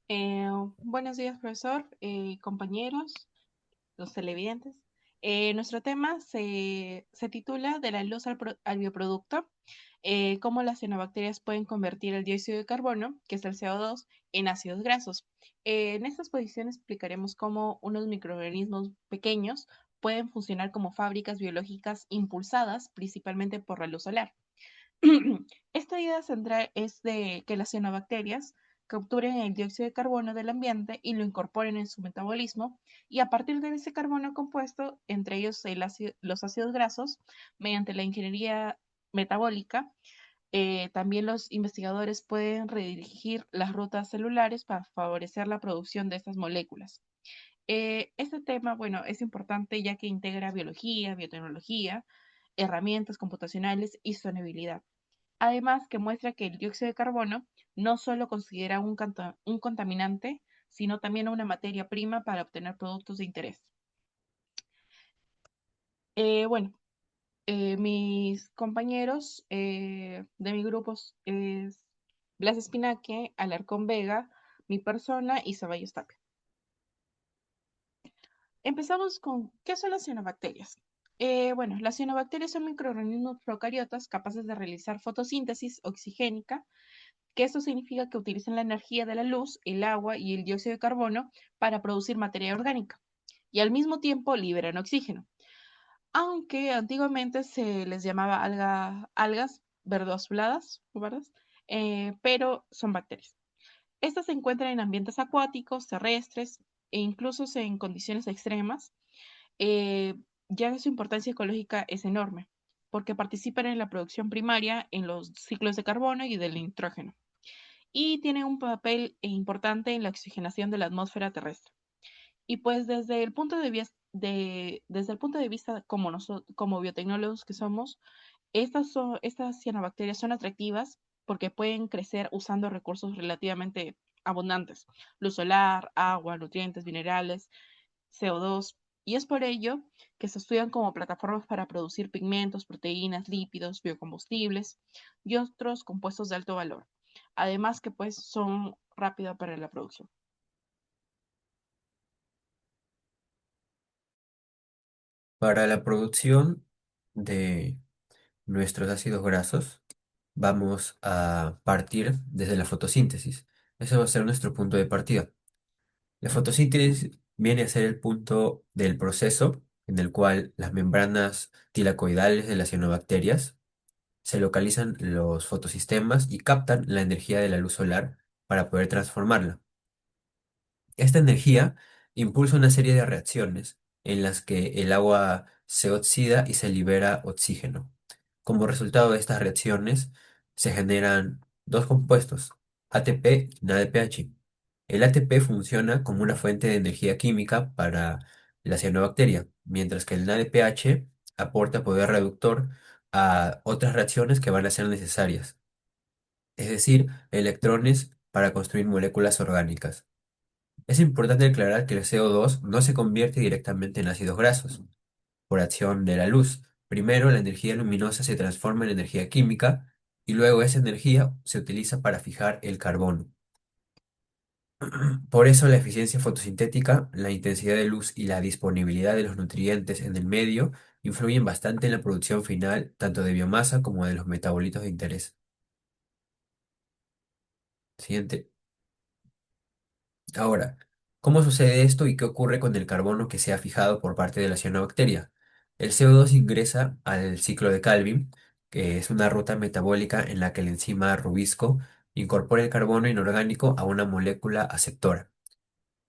Eh, Buenos días, profesor, compañeros, los televidentes. Nuestro tema se titula De la luz al bioproducto, cómo las cianobacterias pueden convertir el dióxido de carbono, que es el CO2, en ácidos grasos. En esta exposición explicaremos cómo unos microorganismos pequeños pueden funcionar como fábricas biológicas impulsadas principalmente por la luz solar. Esta idea central es de que las cianobacterias capturen el dióxido de carbono del ambiente y lo incorporen en su metabolismo, y a partir de ese carbono compuesto, entre ellos los ácidos grasos, mediante la ingeniería metabólica, también los investigadores pueden redirigir las rutas celulares para favorecer la producción de estas moléculas. Este tema, bueno, es importante ya que integra biología, biotecnología, herramientas computacionales y sostenibilidad. Además, que muestra que el dióxido de carbono no solo considera un contaminante, sino también una materia prima para obtener productos de interés. Bueno, mis compañeros de mi grupo es Blas Espinaque, Alarcón Vega, mi persona y Ceballos Tapia. Empezamos con, ¿qué son las cianobacterias? Bueno, las cianobacterias son microorganismos procariotas capaces de realizar fotosíntesis oxigénica, que esto significa que utilizan la energía de la luz, el agua y el dióxido de carbono para producir materia orgánica, y al mismo tiempo liberan oxígeno, aunque antiguamente se les llamaba algas verdoazuladas, ¿verdad? Pero son bacterias. Estas se encuentran en ambientes acuáticos, terrestres e incluso en condiciones extremas, eh, ya que su importancia ecológica es enorme, porque participan en la producción primaria en los ciclos de carbono y del nitrógeno, y tiene un papel importante en la oxigenación de la atmósfera terrestre. Y pues desde el punto de vista como, como biotecnólogos que somos, estas cianobacterias son atractivas porque pueden crecer usando recursos relativamente abundantes: luz solar, agua, nutrientes, minerales, CO2, y es por ello que se estudian como plataformas para producir pigmentos, proteínas, lípidos, biocombustibles y otros compuestos de alto valor. Además que pues son rápidas para la producción. Para la producción de nuestros ácidos grasos, vamos a partir desde la fotosíntesis. Ese va a ser nuestro punto de partida. La fotosíntesis viene a ser el punto del proceso en el cual las membranas tilacoidales de las cianobacterias se localizan los fotosistemas y captan la energía de la luz solar para poder transformarla. Esta energía impulsa una serie de reacciones en las que el agua se oxida y se libera oxígeno. Como resultado de estas reacciones se generan dos compuestos, ATP y NADPH. El ATP funciona como una fuente de energía química para la cianobacteria, mientras que el NADPH aporta poder reductor a otras reacciones que van a ser necesarias, es decir, electrones para construir moléculas orgánicas. Es importante aclarar que el CO2 no se convierte directamente en ácidos grasos por acción de la luz. Primero, la energía luminosa se transforma en energía química y luego esa energía se utiliza para fijar el carbono. Por eso la eficiencia fotosintética, la intensidad de luz y la disponibilidad de los nutrientes en el medio influyen bastante en la producción final tanto de biomasa como de los metabolitos de interés. Siguiente. Ahora, ¿cómo sucede esto y qué ocurre con el carbono que se ha fijado por parte de la cianobacteria? El CO2 ingresa al ciclo de Calvin, que es una ruta metabólica en la que la enzima rubisco incorpora el carbono inorgánico a una molécula aceptora.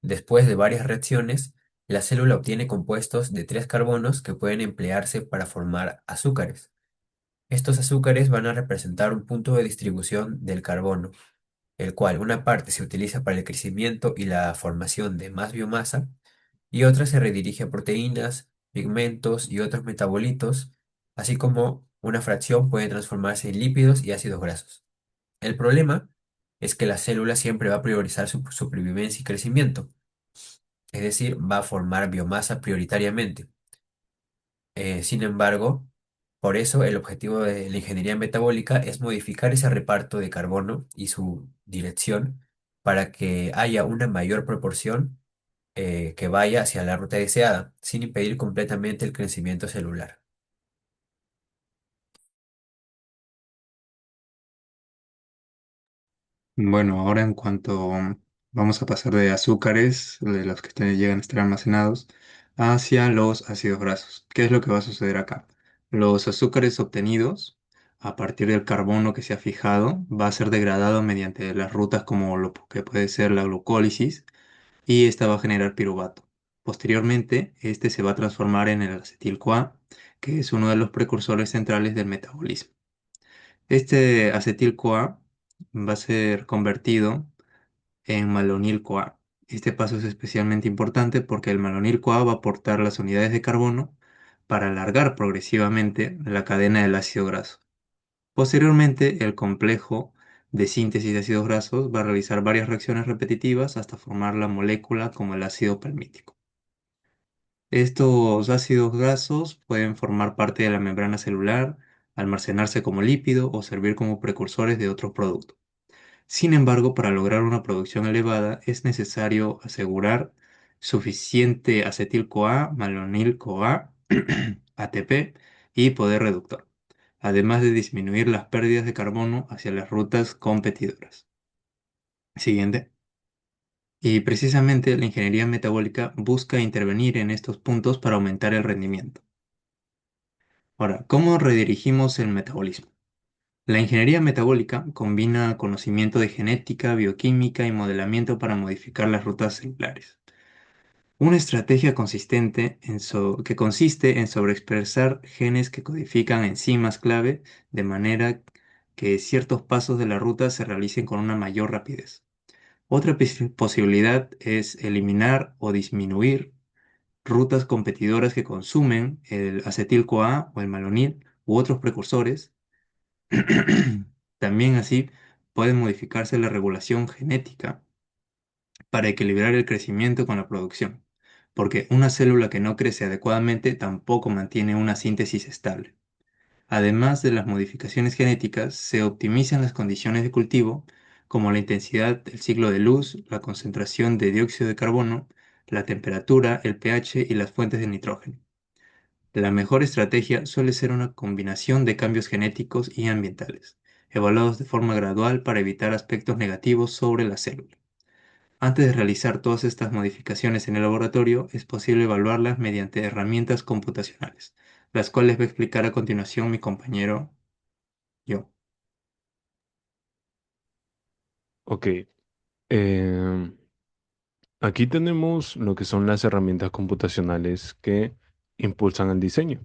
Después de varias reacciones, la célula obtiene compuestos de tres carbonos que pueden emplearse para formar azúcares. Estos azúcares van a representar un punto de distribución del carbono, el cual una parte se utiliza para el crecimiento y la formación de más biomasa y otra se redirige a proteínas, pigmentos y otros metabolitos, así como una fracción puede transformarse en lípidos y ácidos grasos. El problema es que la célula siempre va a priorizar su supervivencia y crecimiento, es decir, va a formar biomasa prioritariamente. Sin embargo, por eso el objetivo de la ingeniería metabólica es modificar ese reparto de carbono y su dirección para que haya una mayor proporción que vaya hacia la ruta deseada, sin impedir completamente el crecimiento celular. Bueno, ahora en cuanto vamos a pasar de azúcares, de los que llegan a estar almacenados, hacia los ácidos grasos. ¿Qué es lo que va a suceder acá? Los azúcares obtenidos a partir del carbono que se ha fijado va a ser degradado mediante las rutas como lo que puede ser la glucólisis y esta va a generar piruvato. Posteriormente, este se va a transformar en el acetil-CoA, que es uno de los precursores centrales del metabolismo. Este acetil-CoA va a ser convertido en malonil-CoA. Este paso es especialmente importante porque el malonil-CoA va a aportar las unidades de carbono para alargar progresivamente la cadena del ácido graso. Posteriormente, el complejo de síntesis de ácidos grasos va a realizar varias reacciones repetitivas hasta formar la molécula como el ácido palmítico. Estos ácidos grasos pueden formar parte de la membrana celular, almacenarse como lípido o servir como precursores de otros productos. Sin embargo, para lograr una producción elevada es necesario asegurar suficiente acetil-CoA, malonil-CoA, ATP y poder reductor, además de disminuir las pérdidas de carbono hacia las rutas competidoras. Siguiente. Y precisamente la ingeniería metabólica busca intervenir en estos puntos para aumentar el rendimiento. Ahora, ¿cómo redirigimos el metabolismo? La ingeniería metabólica combina conocimiento de genética, bioquímica y modelamiento para modificar las rutas celulares. Una estrategia que consiste en sobreexpresar genes que codifican enzimas clave de manera que ciertos pasos de la ruta se realicen con una mayor rapidez. Otra posibilidad es eliminar o disminuir rutas competidoras que consumen el acetil-CoA o el malonil u otros precursores. También así puede modificarse la regulación genética para equilibrar el crecimiento con la producción, porque una célula que no crece adecuadamente tampoco mantiene una síntesis estable. Además de las modificaciones genéticas, se optimizan las condiciones de cultivo, como la intensidad del ciclo de luz, la concentración de dióxido de carbono, la temperatura, el pH y las fuentes de nitrógeno. La mejor estrategia suele ser una combinación de cambios genéticos y ambientales, evaluados de forma gradual para evitar aspectos negativos sobre la célula. Antes de realizar todas estas modificaciones en el laboratorio, es posible evaluarlas mediante herramientas computacionales, las cuales va a explicar a continuación mi compañero yo. Ok, em, aquí tenemos lo que son las herramientas computacionales que impulsan el diseño.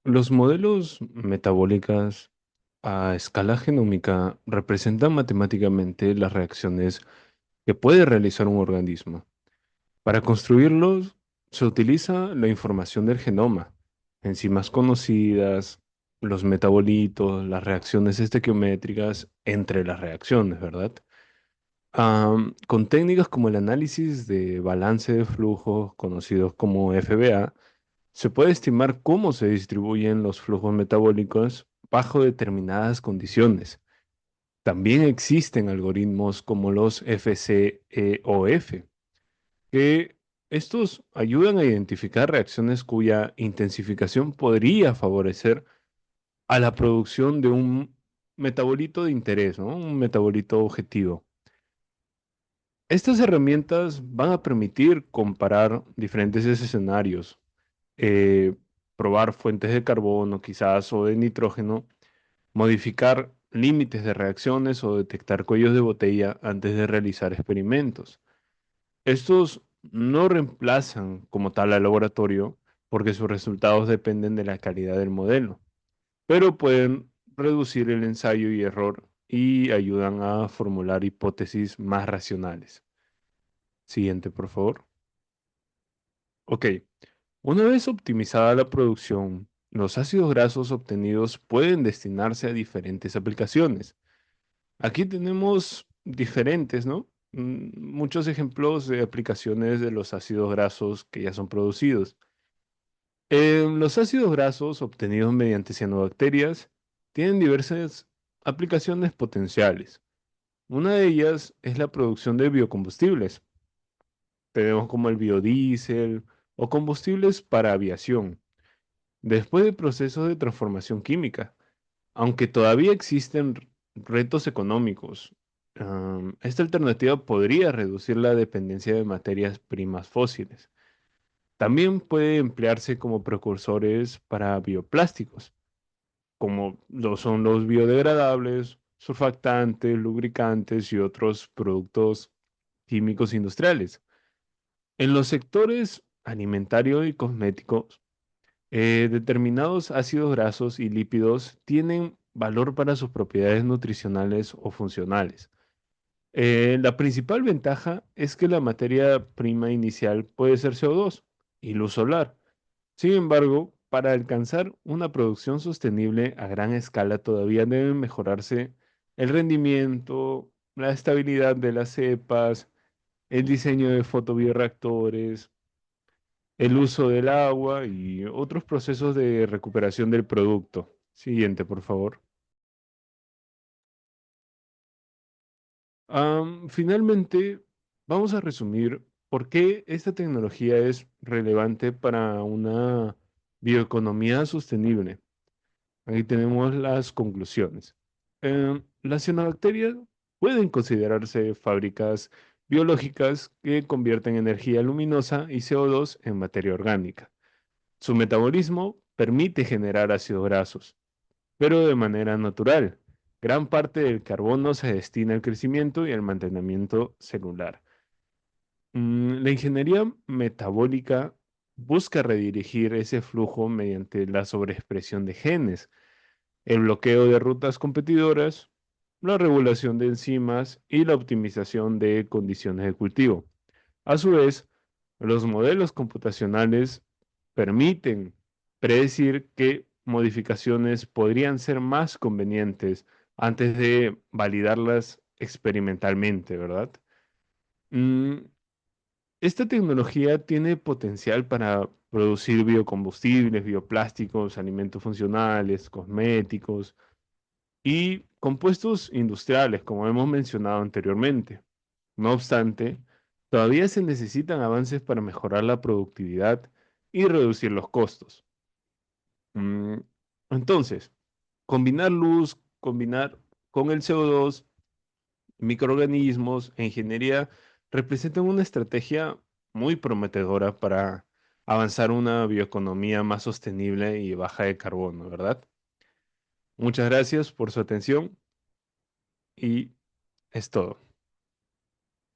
Los modelos metabólicas a escala genómica representan matemáticamente las reacciones que puede realizar un organismo. Para construirlos se utiliza la información del genoma, enzimas conocidas, los metabolitos, las reacciones estequiométricas entre las reacciones, ¿verdad? Con técnicas como el análisis de balance de flujos, conocidos como FBA, se puede estimar cómo se distribuyen los flujos metabólicos bajo determinadas condiciones. También existen algoritmos como los FCEOF, que estos ayudan a identificar reacciones cuya intensificación podría favorecer a la producción de un metabolito de interés, ¿no? Un metabolito objetivo. Estas herramientas van a permitir comparar diferentes escenarios, eh, probar fuentes de carbono quizás o de nitrógeno, modificar límites de reacciones o detectar cuellos de botella antes de realizar experimentos. Estos no reemplazan como tal al laboratorio porque sus resultados dependen de la calidad del modelo, pero pueden reducir el ensayo y error y ayudan a formular hipótesis más racionales. Siguiente, por favor. Ok, una vez optimizada la producción, los ácidos grasos obtenidos pueden destinarse a diferentes aplicaciones. Aquí tenemos diferentes, ¿no? Muchos ejemplos de aplicaciones de los ácidos grasos que ya son producidos. Los ácidos grasos obtenidos mediante cianobacterias tienen diversas aplicaciones potenciales. Una de ellas es la producción de biocombustibles. Tenemos como el biodiesel o combustibles para aviación, después de procesos de transformación química. Aunque todavía existen retos económicos, esta alternativa podría reducir la dependencia de materias primas fósiles. También puede emplearse como precursores para bioplásticos, como lo son los biodegradables, surfactantes, lubricantes y otros productos químicos industriales. En los sectores alimentario y cosméticos, determinados ácidos grasos y lípidos tienen valor para sus propiedades nutricionales o funcionales. La principal ventaja es que la materia prima inicial puede ser CO2 y luz solar. Sin embargo, para alcanzar una producción sostenible a gran escala todavía deben mejorarse el rendimiento, la estabilidad de las cepas, el diseño de fotobioreactores, el uso del agua y otros procesos de recuperación del producto. Siguiente, por favor. Finalmente, vamos a resumir por qué esta tecnología es relevante para una bioeconomía sostenible. Aquí tenemos las conclusiones. Las cianobacterias pueden considerarse fábricas biológicas que convierten energía luminosa y CO2 en materia orgánica. Su metabolismo permite generar ácidos grasos, pero de manera natural. Gran parte del carbono se destina al crecimiento y al mantenimiento celular. La ingeniería metabólica busca redirigir ese flujo mediante la sobreexpresión de genes, el bloqueo de rutas competidoras, la regulación de enzimas y la optimización de condiciones de cultivo. A su vez, los modelos computacionales permiten predecir qué modificaciones podrían ser más convenientes antes de validarlas experimentalmente, ¿verdad? Mm, Esta tecnología tiene potencial para producir biocombustibles, bioplásticos, alimentos funcionales, cosméticos y compuestos industriales, como hemos mencionado anteriormente. No obstante, todavía se necesitan avances para mejorar la productividad y reducir los costos. Mm, Entonces, combinar luz, combinar con el CO2, microorganismos e ingeniería representan una estrategia muy prometedora para avanzar una bioeconomía más sostenible y baja de carbono, ¿verdad? Muchas gracias por su atención y es todo.